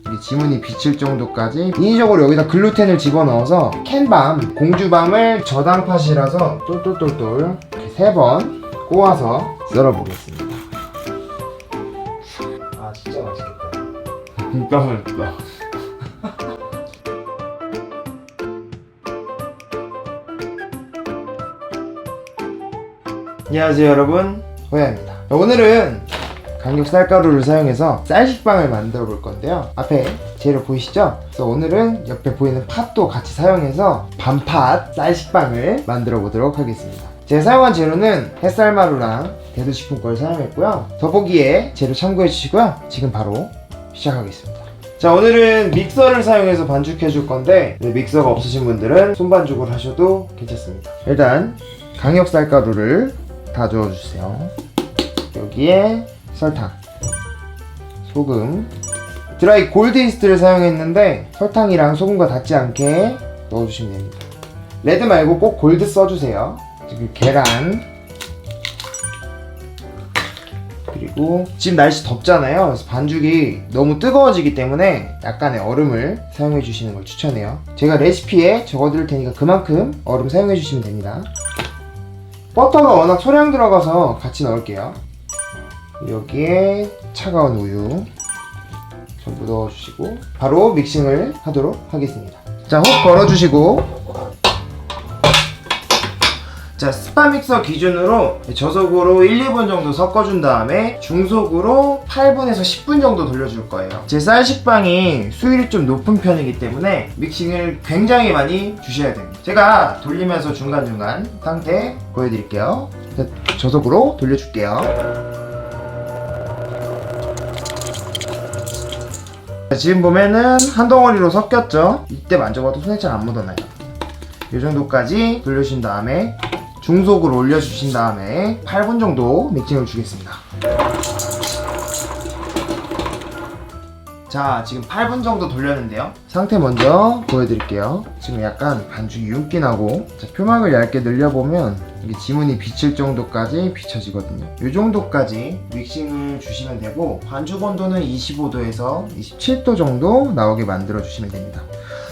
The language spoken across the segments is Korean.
이게 지문이 비칠 정도까지. 인위적으로 여기다 글루텐을 집어넣어서 캔밤, 공주밤을 저당팥이라서 똘똘똘똘 이렇게 3번 꼬아서 썰어보겠습니다. 아 진짜 맛있겠다. 진짜 맛있다. 안녕하세요 여러분, 호야입니다. 오늘은 강력 쌀가루를 사용해서 쌀식빵을 만들어 볼 건데요. 앞에 재료 보이시죠? 그래서 오늘은 옆에 보이는 팥도 같이 사용해서 반팥 쌀식빵을 만들어 보도록 하겠습니다. 제가 사용한 재료는 햇살마루랑 대두식품 걸 사용했고요. 더보기에 재료 참고해 주시고요. 지금 바로 시작하겠습니다. 자, 오늘은 믹서를 사용해서 반죽해 줄 건데 믹서가 없으신 분들은 손반죽을 하셔도 괜찮습니다. 일단 강력 쌀가루를 다 저어주세요. 여기에 설탕, 소금, 드라이 골드 이스트를 사용했는데 설탕이랑 소금과 닿지 않게 넣어주시면 됩니다. 레드 말고 꼭 골드 써주세요. 그리고 계란, 그리고 지금 날씨 덥잖아요. 그래서 반죽이 너무 뜨거워지기 때문에 약간의 얼음을 사용해 주시는 걸 추천해요. 제가 레시피에 적어드릴 테니까 그만큼 얼음 사용해 주시면 됩니다. 버터가 워낙 소량 들어가서 같이 넣을게요. 여기에 차가운 우유 전부 넣어주시고 바로 믹싱을 하도록 하겠습니다. 자, 훅 걸어주시고, 자, 스파 믹서 기준으로 저속으로 1, 2분 정도 섞어준 다음에 중속으로 8분에서 10분 정도 돌려줄 거예요. 제 쌀식빵이 수율이 좀 높은 편이기 때문에 믹싱을 굉장히 많이 주셔야 됩니다. 제가 돌리면서 중간중간 상태 보여드릴게요. 저속으로 돌려줄게요. 지금 보면은 한 덩어리로 섞였죠? 이때 만져봐도 손에 잘 안 묻어나요. 이 정도까지 돌려주신 다음에 중속으로 올려주신 다음에 8분 정도 믹싱을 주겠습니다. 자, 지금 8분 정도 돌렸는데요. 상태 먼저 보여드릴게요. 지금 약간 반죽이 윤기 나고, 자, 표막을 얇게 늘려보면 이게 지문이 비칠 정도까지 비춰지거든요. 이 정도까지 믹싱을 주시면 되고, 반죽 온도는 25도에서 27도 정도 나오게 만들어 주시면 됩니다.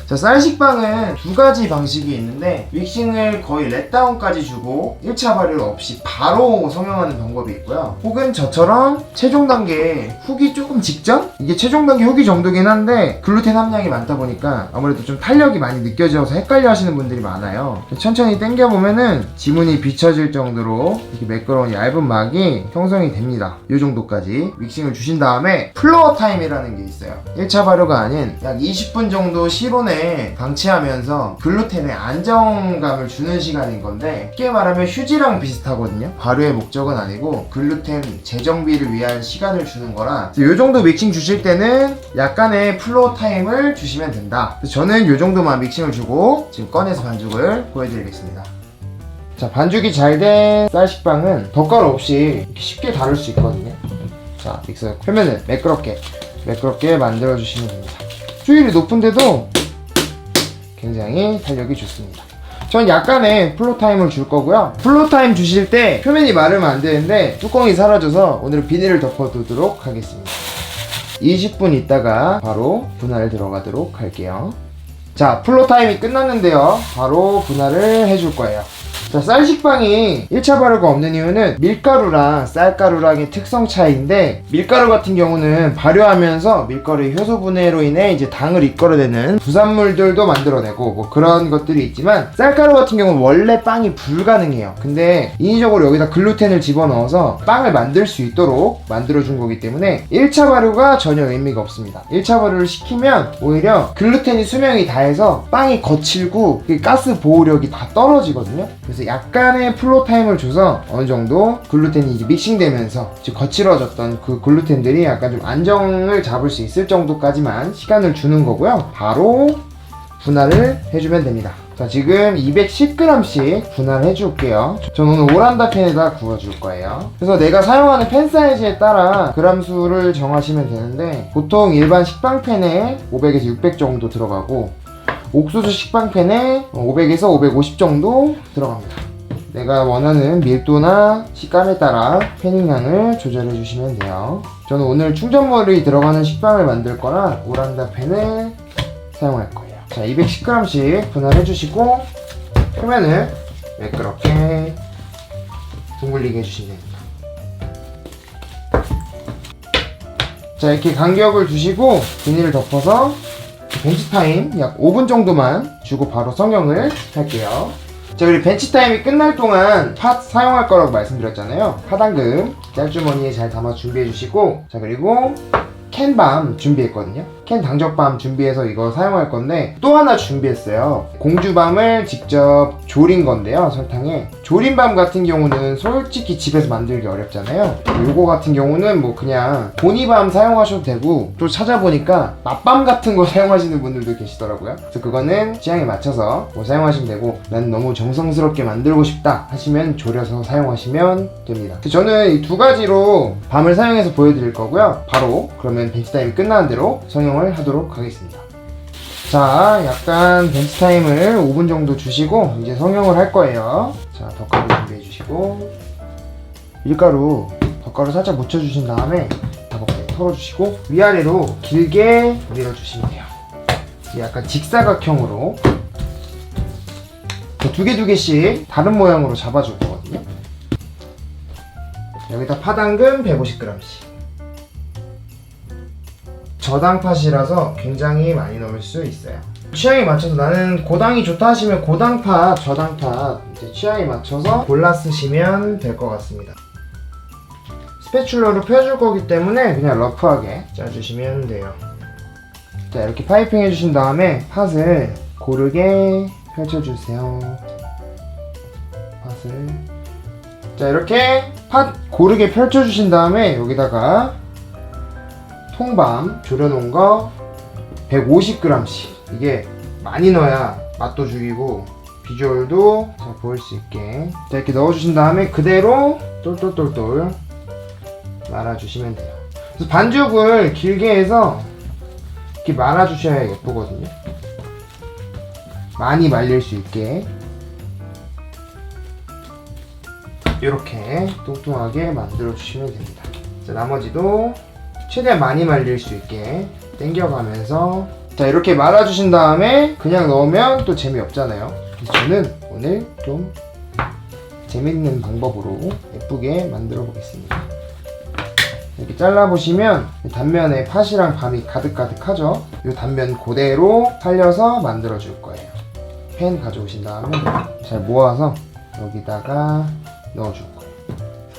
자, 쌀식빵은 두 가지 방식이 있는데 믹싱을 거의 렛다운까지 주고 1차 발효 없이 바로 성형하는 방법이 있고요. 혹은 저처럼 최종 단계 후기 조금 직전? 이게 최종 단계 후기 정도긴 한데 글루텐 함량이 많다 보니까 아무래도 좀 탄력이 많이 느껴져서 헷갈려 하시는 분들이 많아요. 천천히 당겨보면은 지문이 비춰질 정도로 이렇게 매끄러운 얇은 막이 형성이 됩니다. 이 정도까지 믹싱을 주신 다음에 플로어 타임이라는 게 있어요. 1차 발효가 아닌 약 20분 정도 실온에 방치하면서 글루텐에 안정감을 주는 시간인 건데, 쉽게 말하면 휴지랑 비슷하거든요. 발효의 목적은 아니고 글루텐 재정비를 위한 시간을 주는 거라, 이 정도 믹싱 주실 때는 약간의 플로우 타임을 주시면 된다. 저는 이 정도만 믹싱을 주고 지금 꺼내서 반죽을 보여드리겠습니다. 자, 반죽이 잘 된 쌀식빵은 덧가루 없이 이렇게 쉽게 다룰 수 있거든요. 자, 믹서 표면을 매끄럽게 만들어 주시면 됩니다. 수율이 높은데도 굉장히 탄력이 좋습니다. 전 약간의 플로우 타임을 줄 거고요. 플로우 타임 주실 때 표면이 마르면 안 되는데 뚜껑이 사라져서 오늘은 비닐을 덮어두도록 하겠습니다. 20분 있다가 바로 분할 들어가도록 할게요. 자, 플로우 타임이 끝났는데요. 바로 분할을 해줄 거예요. 자, 쌀식빵이 1차 발효가 없는 이유는 밀가루랑 쌀가루랑의 특성 차이인데, 밀가루 같은 경우는 발효하면서 밀가루의 효소 분해로 인해 이제 당을 이끌어내는 부산물들도 만들어내고 뭐 그런 것들이 있지만, 쌀가루 같은 경우는 원래 빵이 불가능해요. 근데 인위적으로 여기다 글루텐을 집어넣어서 빵을 만들 수 있도록 만들어준 거기 때문에 1차 발효가 전혀 의미가 없습니다. 1차 발효를 시키면 오히려 글루텐이 수명이 다해서 빵이 거칠고 가스 보호력이 다 떨어지거든요. 그래서 약간의 플로우 타임을 줘서 어느 정도 글루텐이 이제 믹싱되면서 거칠어졌던 그 글루텐들이 약간 좀 안정을 잡을 수 있을 정도까지만 시간을 주는 거고요. 바로 분할을 해주면 됩니다. 자, 지금 210g씩 분할해 줄게요. 저는 오늘 오란다 팬에다 구워줄 거예요. 그래서 내가 사용하는 팬 사이즈에 따라 그람 수를 정하시면 되는데, 보통 일반 식빵팬에 500에서 600 정도 들어가고 옥수수 식빵팬에 500에서 550 정도 들어갑니다. 내가 원하는 밀도나 식감에 따라 패닝량을 조절해 주시면 돼요. 저는 오늘 충전물이 들어가는 식빵을 만들 거라 오란다 팬을 사용할 거예요. 자, 210g씩 분할해 주시고 표면을 매끄럽게 둥글리게 해주시면 됩니다. 자, 이렇게 간격을 두시고 비닐을 덮어서 벤치 타임 약 5분 정도만 주고 바로 성형을 할게요. 자, 우리 벤치 타임이 끝날 동안 팥 사용할 거라고 말씀드렸잖아요. 팥당금 짤주머니에 잘 담아 준비해 주시고, 자, 그리고 캔밤 준비했거든요. 캔 당적밤 준비해서 이거 사용할 건데 또 하나 준비했어요. 공주밤을 직접 졸인 건데요, 설탕에. 졸인 밤 같은 경우는 솔직히 집에서 만들기 어렵잖아요. 요거 같은 경우는 뭐 그냥 보니밤 사용하셔도 되고, 또 찾아보니까 맛밤 같은 거 사용하시는 분들도 계시더라고요. 그래서 그거는 취향에 맞춰서 뭐 사용하시면 되고, 난 너무 정성스럽게 만들고 싶다 하시면 졸여서 사용하시면 됩니다. 저는 이 두 가지로 밤을 사용해서 보여드릴 거고요. 바로 그러면 벤치 타임이 끝나는 대로 성형을 하도록 하겠습니다. 자, 약간 벤치 타임을 5분 정도 주시고 이제 성형을 할 거예요. 자, 덧가루 준비해 주시고, 밀가루 덧가루 살짝 묻혀 주신 다음에 다볶이 털어 주시고 위아래로 길게 밀어 주시면 돼요. 약간 직사각형으로 두 개씩 다른 모양으로 잡아줄 거거든요. 여기다 파당금 150g씩. 저당팥이라서 굉장히 많이 넣을 수 있어요. 취향에 맞춰서 나는 고당이 좋다 하시면 고당팥, 저당팥 이제 취향에 맞춰서 골라 쓰시면 될 것 같습니다. 스패츌러로 펴줄 거기 때문에 그냥 러프하게 짜주시면 돼요. 자, 이렇게 파이핑 해주신 다음에 팥을 고르게 펼쳐주세요. 팥을. 자, 이렇게 팥 고르게 펼쳐주신 다음에 여기다가 통밤 졸여놓은 거 150g씩. 이게 많이 넣어야 맛도 죽이고 비주얼도 잘 보일 수 있게. 자, 이렇게 넣어주신 다음에 그대로 똘똘똘똘 말아주시면 돼요. 그래서 반죽을 길게 해서 이렇게 말아주셔야 예쁘거든요. 많이 말릴 수 있게 이렇게 뚱뚱하게 만들어 주시면 됩니다. 자, 나머지도 최대한 많이 말릴 수 있게 당겨가면서, 자, 이렇게 말아주신 다음에 그냥 넣으면 또 재미없잖아요. 그래서 저는 오늘 좀 재밌는 방법으로 예쁘게 만들어 보겠습니다. 이렇게 잘라보시면 단면에 팥이랑 밤이 가득가득하죠. 이 단면 그대로 살려서 만들어 줄 거예요. 팬 가져오신 다음에 잘 모아서 여기다가 넣어 줄 거예요.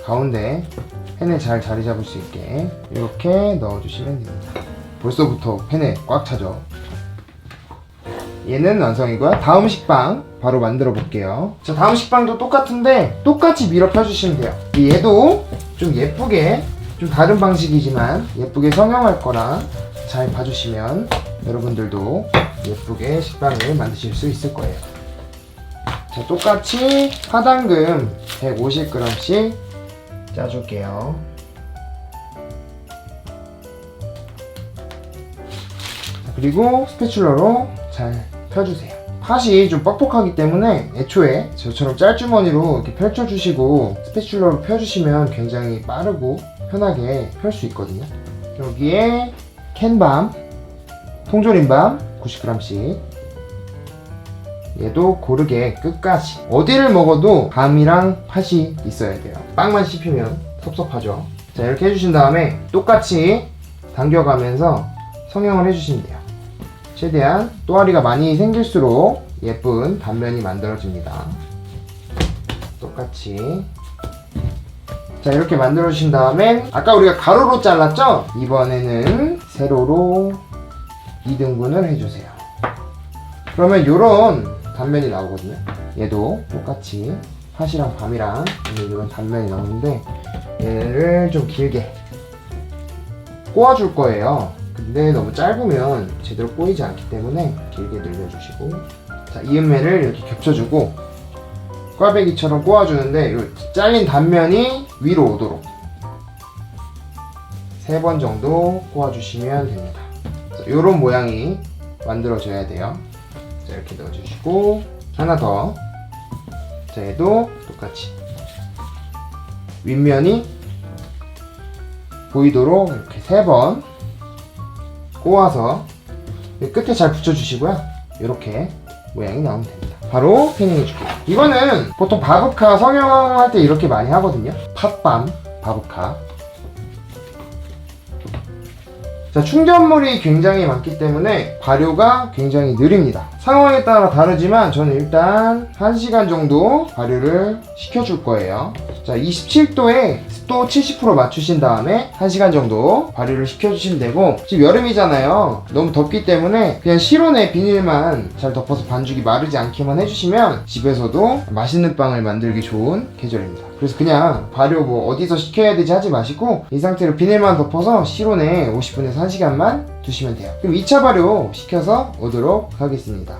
가운데 팬에 잘 자리 잡을 수 있게 이렇게 넣어주시면 됩니다. 벌써부터 팬에 꽉 차죠. 얘는 완성이고요. 다음 식빵 바로 만들어 볼게요. 자, 다음 식빵도 똑같은데 똑같이 밀어 펴주시면 돼요. 얘도 좀 예쁘게, 좀 다른 방식이지만 예쁘게 성형할 거라 잘 봐주시면 여러분들도 예쁘게 식빵을 만드실 수 있을 거예요. 자, 똑같이 파당금 150g씩 짜줄게요. 그리고 스패츌러로 잘 펴주세요. 팥이 좀 뻑뻑하기 때문에 애초에 저처럼 짤주머니로 이렇게 펼쳐주시고 스패츌러로 펴주시면 굉장히 빠르고 편하게 펼 수 있거든요. 여기에 캔밤, 통조림밤 90g씩. 얘도 고르게 끝까지. 어디를 먹어도 밤이랑 팥이 있어야 돼요. 빵만 씹히면 섭섭하죠. 자, 이렇게 해주신 다음에 똑같이 당겨가면서 성형을 해주시면 돼요. 최대한 또아리가 많이 생길수록 예쁜 단면이 만들어집니다. 똑같이. 자, 이렇게 만들어 주신 다음에 아까 우리가 가로로 잘랐죠? 이번에는 세로로 2등분을 해주세요. 그러면 이런 단면이 나오거든요. 얘도 똑같이 팥이랑 밤이랑 이런 단면이 나오는데 얘를 좀 길게 꼬아줄 거예요. 근데 너무 짧으면 제대로 꼬이지 않기 때문에 길게 늘려주시고, 자, 이음매를 이렇게 겹쳐주고 꽈배기처럼 꼬아주는데 이 잘린 단면이 위로 오도록 3번 정도 꼬아주시면 됩니다. 이런 모양이 만들어져야 돼요. 자, 이렇게 넣어주시고 하나 더. 자, 얘도 똑같이 윗면이 보이도록 이렇게 3번 꼬아서 끝에 잘 붙여주시고요. 이렇게 모양이 나오면 됩니다. 바로 패닝 해줄게요. 이거는 보통 바브카 성형할 때 이렇게 많이 하거든요. 팥밤 바브카. 자, 충전물이 굉장히 많기 때문에 발효가 굉장히 느립니다. 상황에 따라 다르지만 저는 일단 1시간 정도 발효를 시켜줄 거예요. 자, 27도에 습도 70% 맞추신 다음에 1시간 정도 발효를 시켜주시면 되고, 지금 여름이잖아요. 너무 덥기 때문에 그냥 실온에 비닐만 잘 덮어서 반죽이 마르지 않게만 해주시면 집에서도 맛있는 빵을 만들기 좋은 계절입니다. 그래서 그냥 발효 뭐 어디서 시켜야 되지 하지 마시고 이 상태로 비닐만 덮어서 실온에 50분에서 1시간만 두시면 돼요. 그럼 2차 발효 시켜서 오도록 하겠습니다.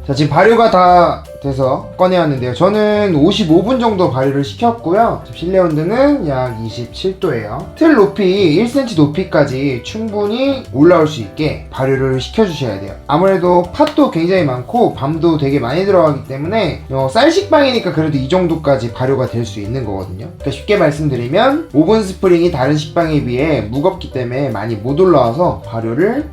자, 지금 발효가 다 돼서 꺼내왔는데요. 저는 55분 정도 발효를 시켰고요. 실내 온도는 약 27도예요. 틀 높이 1cm 높이까지 충분히 올라올 수 있게 발효를 시켜주셔야 돼요. 아무래도 팥도 굉장히 많고 밤도 되게 많이 들어가기 때문에 쌀식빵이니까 그래도 이 정도까지 발효가 될 수 있는 거거든요. 그러니까 쉽게 말씀드리면 오븐 스프링이 다른 식빵에 비해 무겁기 때문에 많이 못 올라와서 발효를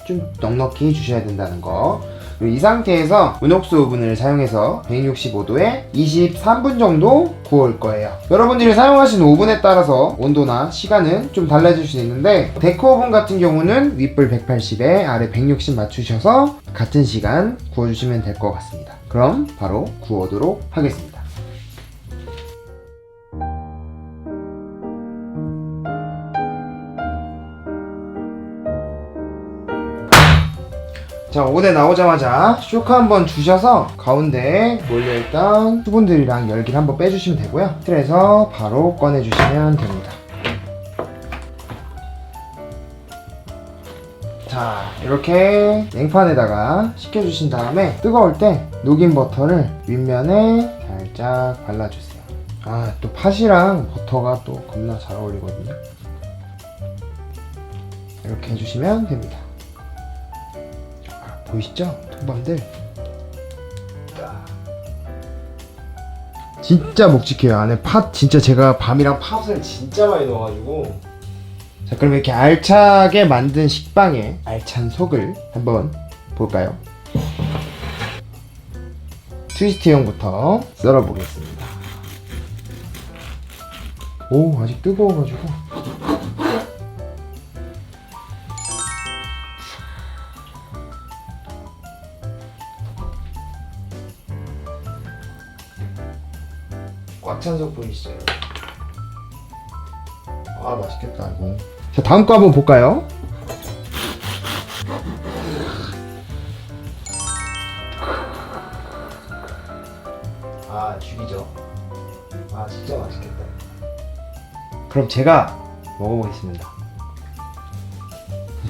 좀 넉넉히 해주셔야 된다는 거. 이 상태에서 은옥수 오븐을 사용해서 165도에 23분 정도 구울 거예요. 여러분들이 사용하시는 오븐에 따라서 온도나 시간은 좀 달라질 수 있는데 데코 오븐 같은 경우는 윗불 180에 아래 160 맞추셔서 같은 시간 구워주시면 될 것 같습니다. 그럼 바로 구워도록 하겠습니다. 자, 오븐에 나오자마자 쇼크 한번 주셔서 가운데에 몰려있던 수분들이랑 열기를 한번 빼주시면 되고요. 틀에서 바로 꺼내주시면 됩니다. 자, 이렇게 냉판에다가 식혀주신 다음에 뜨거울 때 녹인 버터를 윗면에 살짝 발라주세요. 아, 또 팥이랑 버터가 또 겁나 잘 어울리거든요. 이렇게 해주시면 됩니다. 보이시죠? 통밤들 진짜 묵직해요. 안에 팥 진짜 제가 밤이랑 팥을 진짜 많이 넣어가지고. 자, 그럼 이렇게 알차게 만든 식빵에 알찬 속을 한번 볼까요? 트위스트형부터 썰어 보겠습니다. 오, 아직 뜨거워가지고. 꽉 찬 속 보이시죠? 아, 맛있겠다 이거. 자, 다음 거 한번 볼까요? 아, 죽이죠. 아, 진짜 맛있겠다. 그럼 제가 먹어보겠습니다.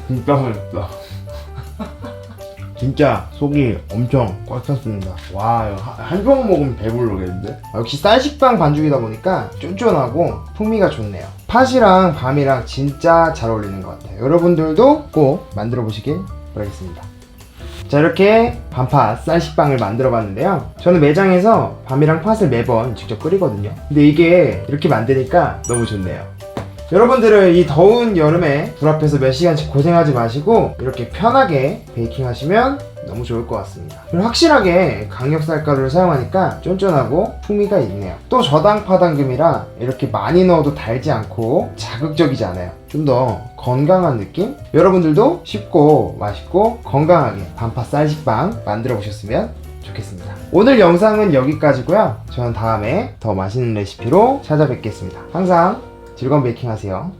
진짜 맛있다. 진짜 속이 엄청 꽉 찼습니다. 와, 한 조각 먹으면 배부르겠는데? 역시 쌀식빵 반죽이다 보니까 쫀쫀하고 풍미가 좋네요. 팥이랑 밤이랑 진짜 잘 어울리는 것 같아요. 여러분들도 꼭 만들어 보시길 바라겠습니다. 자, 이렇게 밤팥 쌀식빵을 만들어 봤는데요. 저는 매장에서 밤이랑 팥을 매번 직접 끓이거든요. 근데 이게 이렇게 만드니까 너무 좋네요. 여러분들은 이 더운 여름에 불 앞에서 몇 시간씩 고생하지 마시고 이렇게 편하게 베이킹 하시면 너무 좋을 것 같습니다. 그리고 확실하게 강력 쌀가루를 사용하니까 쫀쫀하고 풍미가 있네요. 또 저당파당금이라 이렇게 많이 넣어도 달지 않고 자극적이지 않아요. 좀 더 건강한 느낌? 여러분들도 쉽고 맛있고 건강하게 밤팥 쌀식빵 만들어 보셨으면 좋겠습니다. 오늘 영상은 여기까지고요. 저는 다음에 더 맛있는 레시피로 찾아뵙겠습니다. 항상 즐거운 베이킹 하세요.